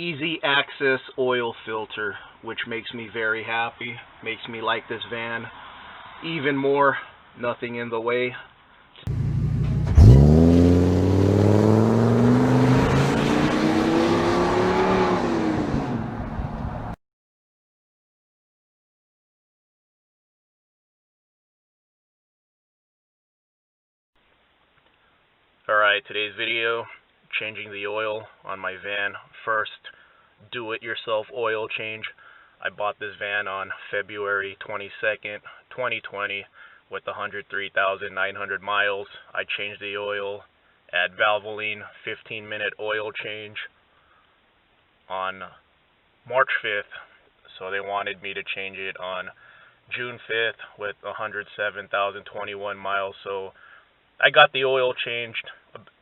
easy access oil filter, which makes me very happy, makes me like this van even more. Nothing in the way. Alright, today's video, changing the oil on my van. First, do-it-yourself oil change. I bought this van on February 22nd, 2020 with 103,900 miles. I changed the oil at Valvoline, 15-minute oil change on March 5th. So they wanted me to change it on June 5th with 107,021 miles. So I got the oil changed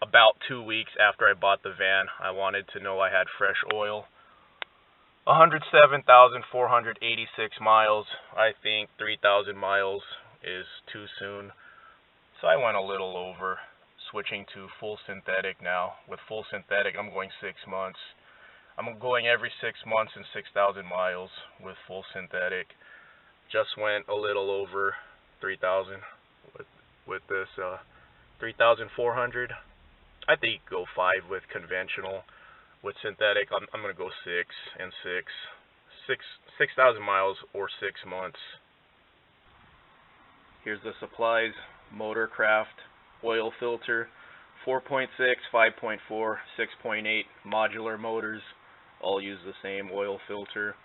about 2 weeks after I bought the van. I wanted to know I had fresh oil. 107,486 miles. I think 3,000 miles is too soon. So I went a little over, switching to full synthetic now. With full synthetic, I'm going 6 months. I'm going every 6 months and 6,000 miles with full synthetic. Just went a little over 3,000 with this 3,400. I think you could go 5 with conventional. With synthetic, I'm going to go 6 and 6. 6,000 miles or 6 months. Here's the supplies. Motorcraft oil filter, 4.6, 5.4, 6.8 modular motors. All use the same oil filter.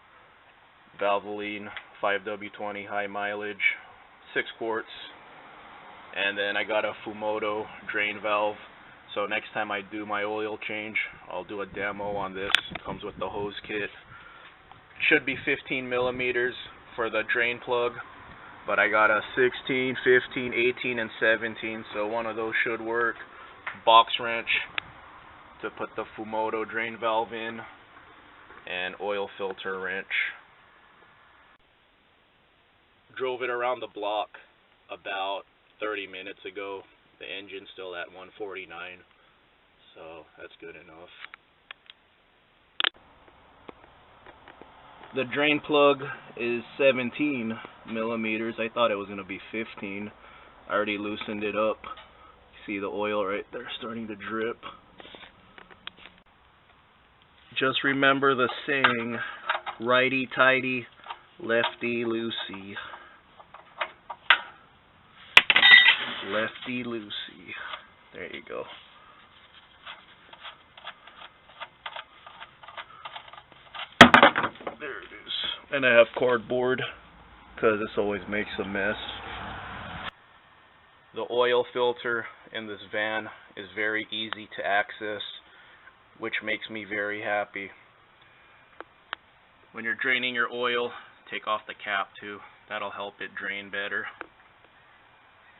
Valvoline 5W20 high mileage, 6 quarts. And then I got a Fumoto drain valve. So next time I do my oil change, I'll do a demo on this. It comes with the hose kit. Should be 15 millimeters for the drain plug, but I got a 16, 15, 18, and 17, so one of those should work. Box wrench to put the Fumoto drain valve in, and oil filter wrench. Drove it around the block about 30 minutes ago. The engine's still at 149, so that's good enough. The drain plug is 17 millimeters. I thought it was going to be 15. I already loosened it up. See the oil right there starting to drip. Just remember the saying, righty-tighty, lefty-loosey. Lefty-loosey. There you go. There it is. And I have cardboard because this always makes a mess. The oil filter in this van is very easy to access, which makes me very happy. When you're draining your oil, take off the cap too. That'll help it drain better.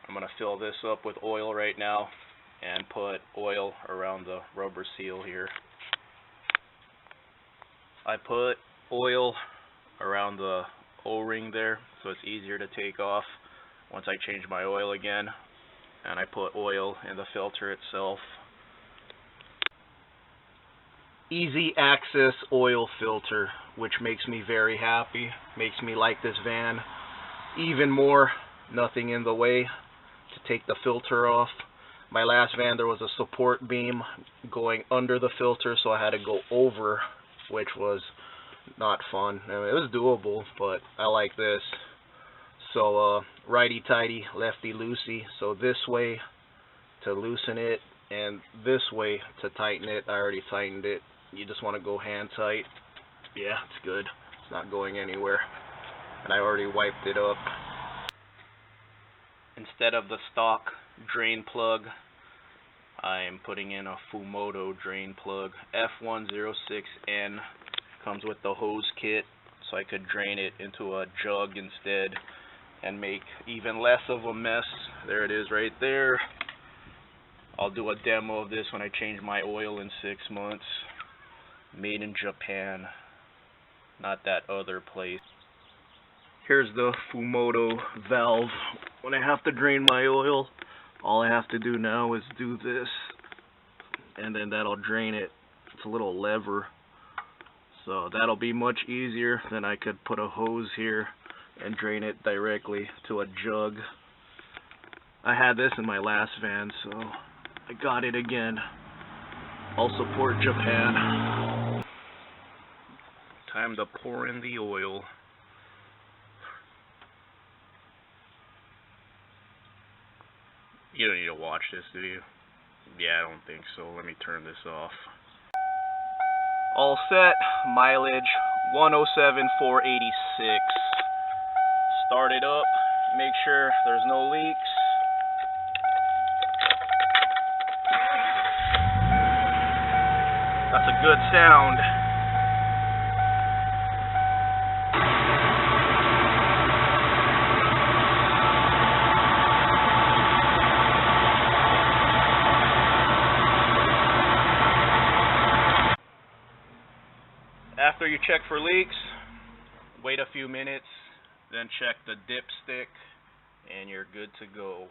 I'm going to fill this up with oil right now and put oil around the rubber seal here. I put oil around the O-ring there so it's easier to take off once I change my oil again. And I put oil in the filter itself. Easy access oil filter, which makes me very happy, makes me like this van even more. Nothing in the way to take the filter off. My last van, there was a support beam going under the filter, so I had to go over, which was not fun. I mean, it was doable, but I like this. So righty-tighty, lefty-loosey. So this way to loosen it, and this way to tighten it. I already tightened it. You just want to go hand tight. Yeah, it's good. It's not going anywhere. And I already wiped it up. Instead of the stock drain plug, I'm putting in a Fumoto drain plug. F106N. Comes with the hose kit, so I could drain it into a jug instead and make even less of a mess. There it is right there. I'll do a demo of this when I change my oil in 6 months. Made in Japan, not that other place. Here's the Fumoto valve. When I have to drain my oil, all I have to do now is do this, and then that'll drain it. It's a little lever. So that'll be much easier than I could put a hose here and drain it directly to a jug. I had this in my last van, so I got it again. I'll support Japan. Time to pour in the oil. You don't need to watch this, do you? Yeah, I don't think so. Let me turn this off. All set. Mileage 107,486. Start it up. Make sure there's no leaks. That's a good sound. After you check for leaks, wait a few minutes, then check the dipstick, and you're good to go.